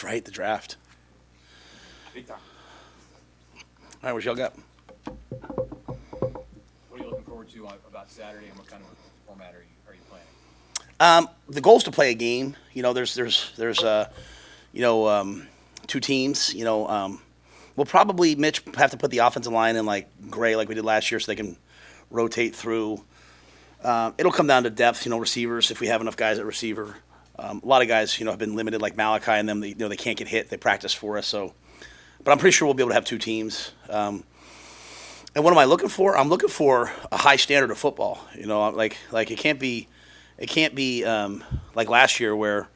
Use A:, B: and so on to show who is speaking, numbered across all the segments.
A: That's right, the draft.
B: Big time.
A: All right, what y'all got?
B: What are you looking forward to about Saturday, and what kind of format are you planning?
A: The goal is to play a game. Two teams. We'll probably Mitch have to put the offensive line in like gray like we did last year, so they can rotate through. It'll come down to depth. Receivers if we have enough guys at receiver. A lot of guys have been limited like Malachi and them. They can't get hit. They practice for us. But I'm pretty sure we'll be able to have two teams. And what am I looking for? I'm looking for a high standard of football. Like it can't be like last year where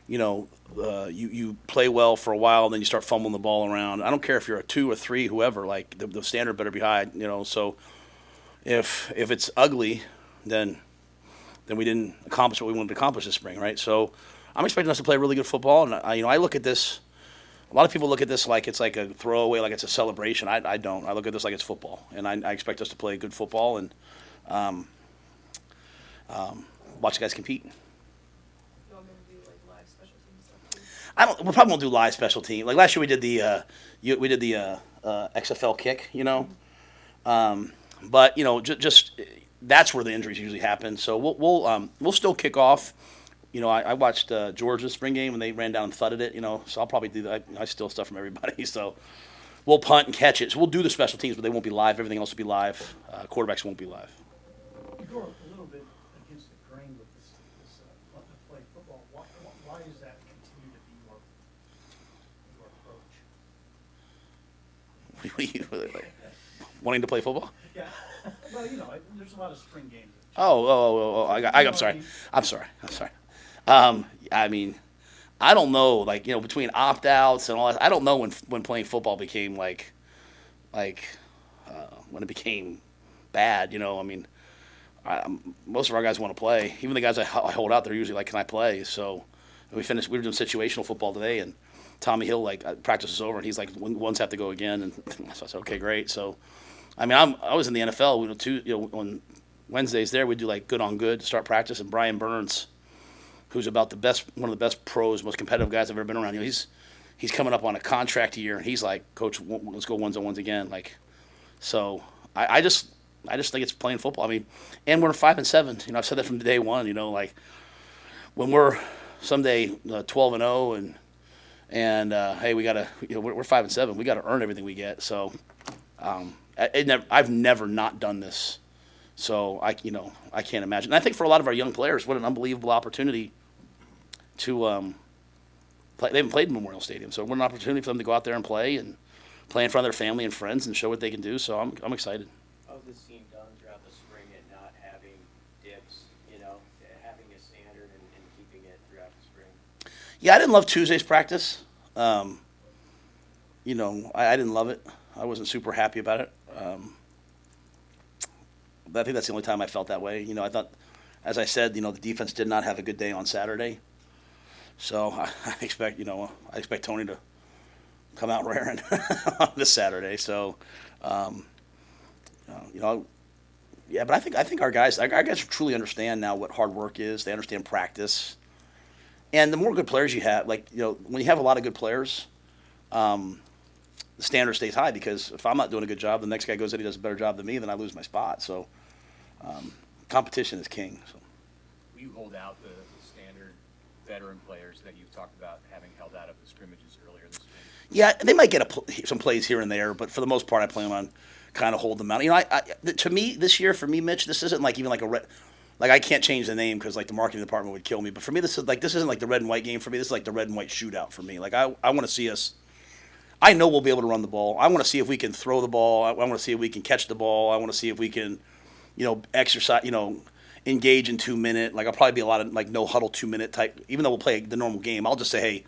A: you play well for a while, then you start fumbling the ball around. I don't care if you're a 2 or 3, whoever. Like the standard better be high. So if it's ugly, then we didn't accomplish what we wanted to accomplish this spring, right? So I'm expecting us to play really good football, and I look at this. A lot of people look at this like it's like a throwaway, like it's a celebration. I don't. I look at this like it's football, and I expect us to play good football and watch the guys compete.
C: You want me to do like live special team stuff too?
A: We probably won't do live special team. Like last year, we did the XFL kick, but just that's where the injuries usually happen. So we'll still kick off. I watched Georgia's spring game and they ran down and thudded it. So I'll probably do that. I steal stuff from everybody. So we'll punt and catch it. So we'll do the special teams, but they won't be live. Everything else will be live. Quarterbacks won't be live.
D: You go a little bit against the grain with this play football. Why is that continue to be your approach?
A: What do you wanting to play football?
D: Yeah. Well, there's a lot of spring games.
A: I'm sorry. I don't know, between opt-outs and all that, I don't know when playing football became when it became bad, most of our guys want to play. Even the guys I hold out, they're usually like, can I play? So we were doing situational football today, and Tommy Hill, practice is over, and he's like, ones have to go again. And so I said, okay, great. So, I was in the NFL, on Wednesdays there, we do good on good to start practice, and Brian Burns, who's one of the best pros, most competitive guys I've ever been around. He's coming up on a contract year, and he's like, Coach, let's go ones on ones again. So I just think it's playing football. And we're 5-7. I've said that from day one. When we're someday 12-0, and hey, we gotta, we're 5-7. We gotta earn everything we get. So I've never not done this. So I can't imagine. And I think for a lot of our young players, what an unbelievable opportunity to play. They haven't played in Memorial Stadium, so what an opportunity for them to go out there and play in front of their family and friends and show what they can do. So I'm excited.
E: How's this team done throughout the spring and not having dips? Having a standard and keeping it throughout the spring.
A: Yeah, I didn't love Tuesday's practice. I didn't love it. I wasn't super happy about it. But I think that's the only time I felt that way. I thought, as I said, the defense did not have a good day on Saturday. So I expect Tony to come out raring on this Saturday. So, yeah. But I think our guys truly understand now what hard work is. They understand practice, and the more good players you have, when you have a lot of good players, the standard stays high, because if I'm not doing a good job, the next guy goes in, he does a better job than me, then I lose my spot. So competition is king. So.
B: Will you hold out the standard veteran players that you've talked about having held out of the scrimmages earlier this week?
A: Yeah, they might get some plays here and there, but for the most part, I plan on kind of hold them out. To me, this year, for me, Mitch, this isn't even like a red. I can't change the name because the marketing department would kill me. But for me, this isn't like the red and white game for me. This is like the red and white shootout for me. I want to see us. I know we'll be able to run the ball. I want to see if we can throw the ball. I want to see if we can catch the ball. I want to see if we can, exercise, engage in 2 minute. I'll probably be a lot of no huddle 2 minute type. Even though we'll play the normal game, I'll just say, hey,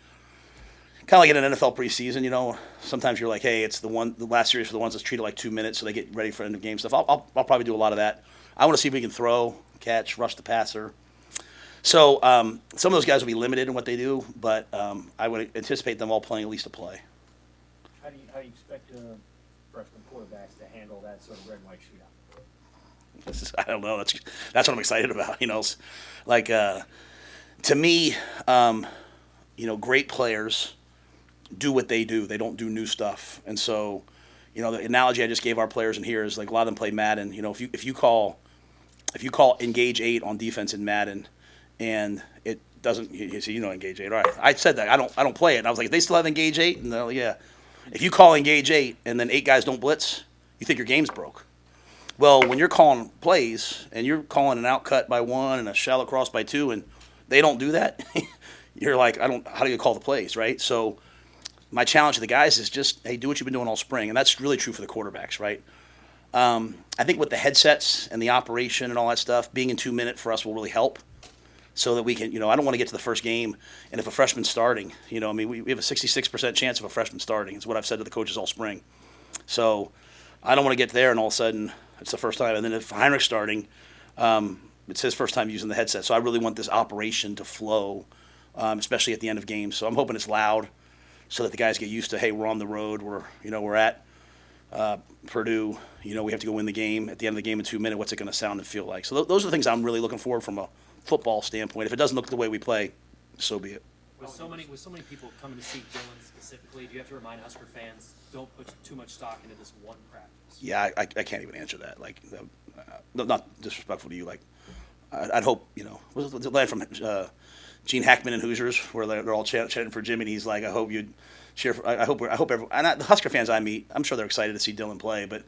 A: kind of like in an NFL preseason, sometimes you're like, hey, it's the last series for the ones that's treated like 2 minutes, so they get ready for end of game stuff. I'll probably do a lot of that. I want to see if we can throw, catch, rush the passer. So some of those guys will be limited in what they do, but I would anticipate them all playing at least a play.
D: How do you expect freshman quarterbacks to handle that sort of red and white shootout?
A: I don't know. That's what I'm excited about. To me, great players do what they do. They don't do new stuff. And so, the analogy I just gave our players in here is like a lot of them play Madden. If you call engage 8 on defense in Madden, and it doesn't, engage 8. All right, I said that I don't play it. And I was like, they still have engage 8, and they're like, yeah. If you call engage 8 and then 8 guys don't blitz, you think your game's broke. Well, when you're calling plays and you're calling an out cut by 1 and a shallow cross by 2, and they don't do that, you're like, how do you call the plays, right? So my challenge to the guys is just, hey, do what you've been doing all spring, and that's really true for the quarterbacks, right? I think with the headsets and the operation and all that stuff, being in 2 minute for us will really help, so that we can, I don't want to get to the first game, and if a freshman's starting, we have a 66% chance of a freshman starting. It's what I've said to the coaches all spring. So I don't want to get there and all of a sudden it's the first time. And then if Heinrich's starting, it's his first time using the headset. So I really want this operation to flow, especially at the end of games. So I'm hoping it's loud so that the guys get used to, hey, we're on the road. We're at Purdue. We have to go win the game. At the end of the game in 2 minutes, what's it going to sound and feel like? So those are the things I'm really looking for from a football standpoint. If it doesn't look the way we play, so be it.
F: With so many people coming to see Dylan specifically, do you have to remind Husker fans, don't put too much stock into this one practice?
A: Yeah, I can't even answer that. Like, not disrespectful to you. Like, I'd hope, was the line from Gene Hackman and Hoosiers where they're all chanting for Jimmy, and he's like, I hope you'd cheer for, I hope everyone, and the Husker fans I meet, I'm sure they're excited to see Dylan play, but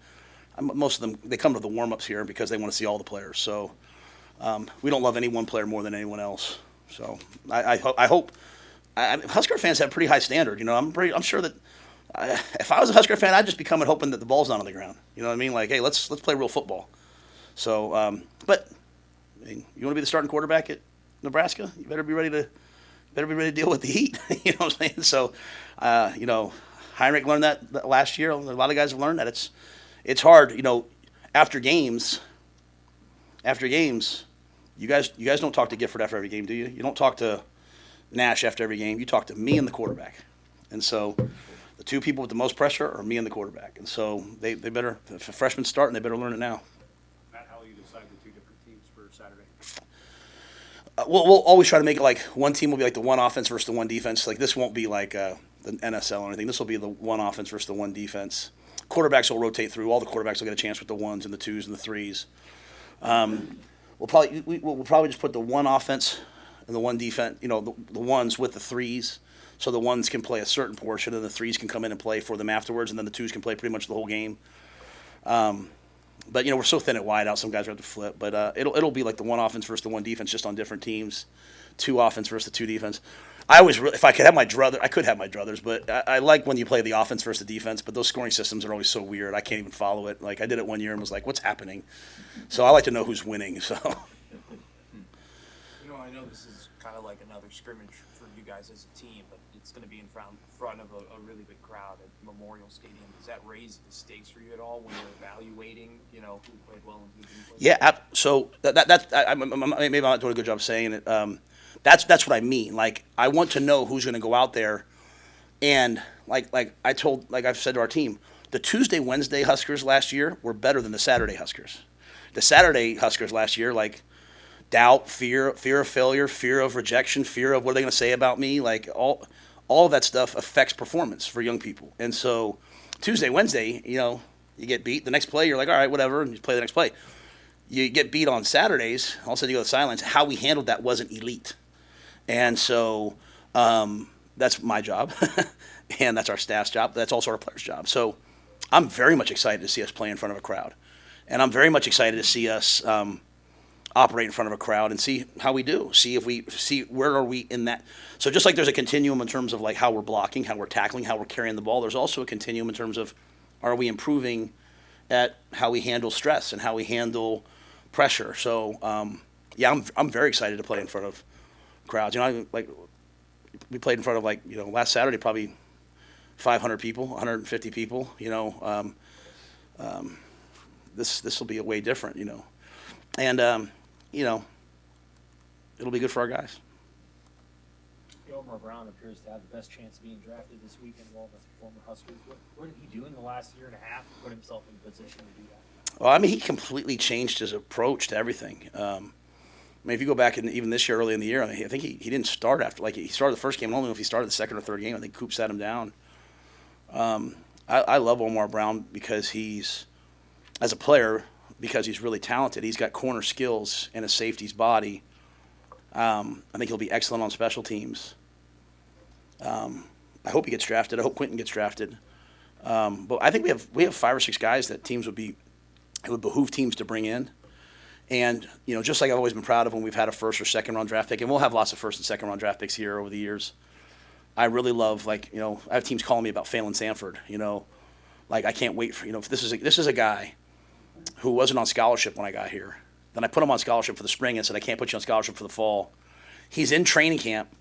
A: most of them, they come to the warm-ups here because they want to see all the players. So we don't love any one player more than anyone else. So I hope Husker fans have a pretty high standard. I'm sure that if I was a Husker fan, I'd just be coming hoping that the ball's not on the ground. You know what I mean? Like, hey, let's play real football. So, but you want to be the starting quarterback at Nebraska? You better be ready to deal with the heat. You know what I'm saying? So, Heinrich learned that last year. A lot of guys have learned that it's hard. After games, you guys don't talk to Gifford after every game, do you? You don't talk to Nash after every game. You talk to me and the quarterback. And so the two people with the most pressure are me and the quarterback. And so they better, if a freshman's starting, they better learn it now.
B: Matt, how will you decide the 2 different teams for Saturday?
A: We'll always try to make it like one team will be like the one offense versus the one defense. Like, this won't be like the NSL or anything. This will be the one offense versus the one defense. Quarterbacks will rotate through. All the quarterbacks will get a chance with the 1s and the 2s and the 3s. We'll probably just put the one offense and the one defense, the 1s with the 3s, so the 1s can play a certain portion and the 3s can come in and play for them afterwards, and then the 2s can play pretty much the whole game. But we're so thin at wide out, some guys have to flip. But it'll be like the one offense versus the one defense, just on different teams. 2 offense versus the 2 defense. If I could have my druther, I could have my druthers, but I like when you play the offense versus the defense. But those scoring systems are always so weird. I can't even follow it. Like, I did it one year and was like, what's happening? So I like to know who's winning. So.
G: I know this is kind of like another scrimmage for you guys as a team, but it's going to be in front of a really big crowd at Memorial Stadium. Does that raise the stakes for you at all when you're evaluating, who played well and who didn't play well?
A: Yeah, so maybe I'm not doing a good job of saying it. That's what I mean. Like, I want to know who's going to go out there, and like I've said to our team, the Tuesday, Wednesday Huskers last year were better than the Saturday Huskers. The Saturday Huskers last year, like, doubt, fear of failure, fear of rejection, fear of what are they going to say about me, like all of that stuff affects performance for young people. And so Tuesday, Wednesday, you get beat. The next play, you're like, all right, whatever, and you play the next play. You get beat on Saturdays, all of a sudden you go to silence. How we handled that wasn't elite. And so that's my job, and that's our staff's job. That's also our players' job. So I'm very much excited to see us play in front of a crowd. And I'm very much excited to see us operate in front of a crowd and see how we do. See where are we in that. So just like there's a continuum in terms of like how we're blocking, how we're tackling, how we're carrying the ball, there's also a continuum in terms of, are we improving at how we handle stress and how we handle pressure. So I'm very excited to play in front of crowds. Like, we played in front of last Saturday probably 500 people, 150 people. This will be a way different. And it'll be good for our guys.
F: Omar Brown appears to have the best chance of being drafted this weekend of all the former Huskers. What did he do in the last year and a half to put himself in a position to do that?
A: Well, he completely changed his approach to everything. mean, if you go back and even this year, early in the year, I mean, I think he didn't start after, like, he started the first game. I don't know if he started the second or third game. I think Coop sat him down. I love Omar Brown because he's, as a player, because he's really talented. He's got corner skills and a safety's body. I think he'll be excellent on special teams. I hope he gets drafted. I hope Quentin gets drafted. But I think we have 5 or 6 guys that it would behoove teams to bring in. And, just like I've always been proud of when we've had a first or second round draft pick, and we'll have lots of first and second round draft picks here over the years. I really love, I have teams calling me about Phelan Sanford, like I can't wait for, if this is a guy who wasn't on scholarship when I got here. Then I put him on scholarship for the spring and said, I can't put you on scholarship for the fall. He's in training camp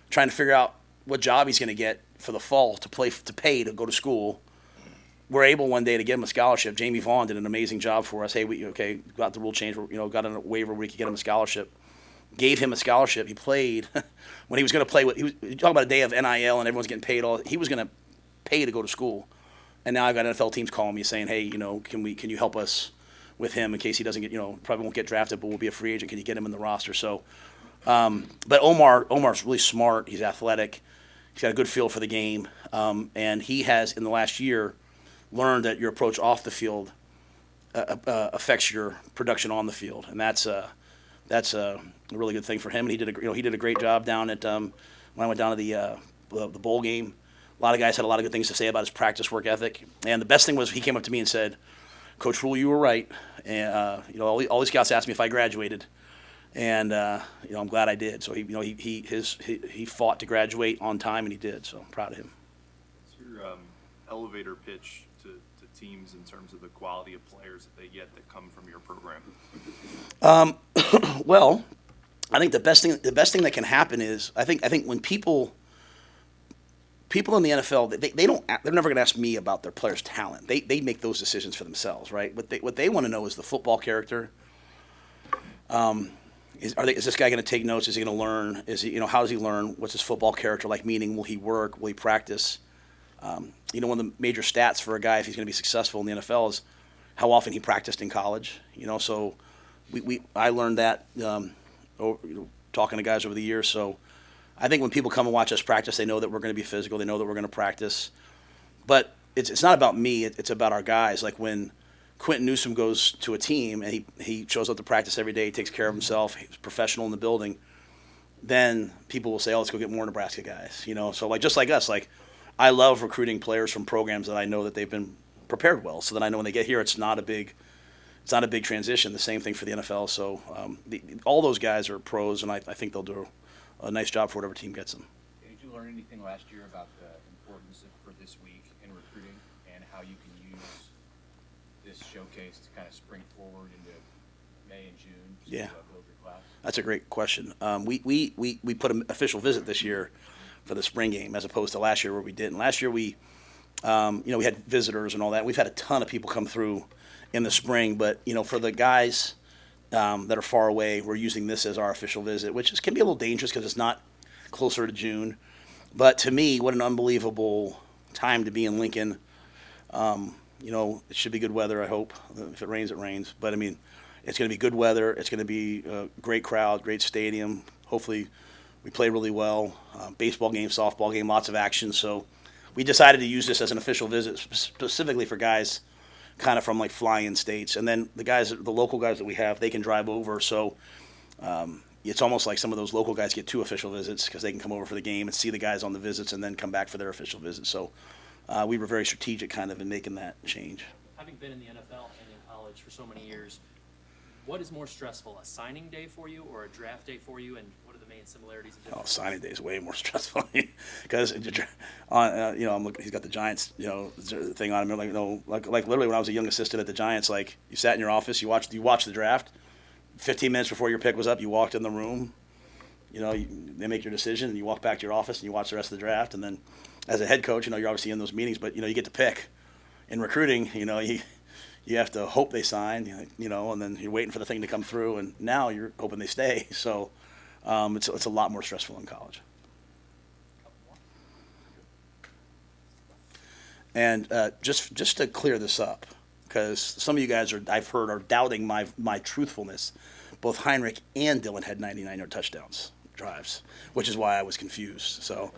A: trying to figure out what job he's going to get for the fall to pay to go to school. We're able one day to give him a scholarship. Jamie Vaughn did an amazing job for us. Hey, got the rule change, got a waiver where we could get him a scholarship. Gave him a scholarship. He played when he was going to play. You talk about a day of NIL and everyone's getting paid. He was going to pay to go to school. And now I've got NFL teams calling me saying, hey, can you help us with him in case he doesn't get, probably won't get drafted, but will be a free agent. Can you get him in the roster? So, but Omar's really smart. He's athletic. He's got a good feel for the game. And he has, in the last year, learned that your approach off the field affects your production on the field. And that's a really good thing for him. And he did a great job down at, when I went down to the bowl game. A lot of guys had a lot of good things to say about his practice work ethic. And the best thing was he came up to me and said, Coach Rhule, you were right. And, all these scouts asked me if I graduated. And, I'm glad I did. So, he fought to graduate on time, and he did. So I'm proud of him.
H: What's your elevator pitch to teams in terms of the quality of players that they get that come from your program?
A: Well, I think the best thing that can happen is I think when people in the NFL, they're never going to ask me about their players' talent. They make those decisions for themselves, right? What they want to know is the football character. Is this guy going to take notes? Is he going to learn? How does he learn? What's his football character like? Meaning, will he work? Will he practice? One of the major stats for a guy if he's going to be successful in the NFL is how often he practiced in college. So I learned that talking to guys over the years. So I think when people come and watch us practice, they know that we're going to be physical. They know that we're going to practice. But it's not about me. It's about our guys. Like when Quentin Newsome goes to a team and he shows up to practice every day, he takes care of himself, he's professional in the building, then people will say, let's go get more Nebraska guys. So just like us, I love recruiting players from programs that I know that they've been prepared well, so that I know when they get here it's not a big transition. The same thing for the NFL. So all those guys are pros, and I think they'll do a nice job for whatever team gets them.
B: Did you learn anything last year about the importance for this week in recruiting and how you can use this showcase to kind of spring forward into May and June to build your class?
A: That's a great question. We put an official visit this year for the spring game as opposed to last year where we didn't. Last year we had visitors and all that. We've had a ton of people come through in the spring, but for the guys that are far away, we're using this as our official visit, which can be a little dangerous because it's not closer to June. But to me, what an unbelievable time to be in Lincoln. It should be good weather, I hope. If it rains, it rains. But, it's going to be good weather. It's going to be a great crowd, great stadium. Hopefully we play really well. Baseball game, softball game, lots of action. So we decided to use this as an official visit specifically for guys kind of from fly-in states. And then the local guys that we have, they can drive over. So it's almost like some of those local guys get 2 official visits because they can come over for the game and see the guys on the visits and then come back for their official visit. So we were very strategic kind of in making that change.
I: Having been in the NFL and in college for so many years, what is more stressful, a signing day for you or a draft day for you, and what are the main similarities and differences?
A: Signing day is way more stressful because he's got the Giants thing on him. Like literally when I was a young assistant at the Giants, you sat in your office, you watched the draft. 15 minutes before your pick was up, you walked in the room. They make your decision, and you walk back to your office and you watch the rest of the draft. And then, as a head coach, you're obviously in those meetings, but you get to pick. In recruiting, you have to hope they sign, and then you're waiting for the thing to come through, and now you're hoping they stay. So it's a lot more stressful in college. And just to clear this up, because some of you guys I've heard are doubting my truthfulness. both Heinrich and Dillon had 99-yard touchdowns drives, which is why I was confused. So.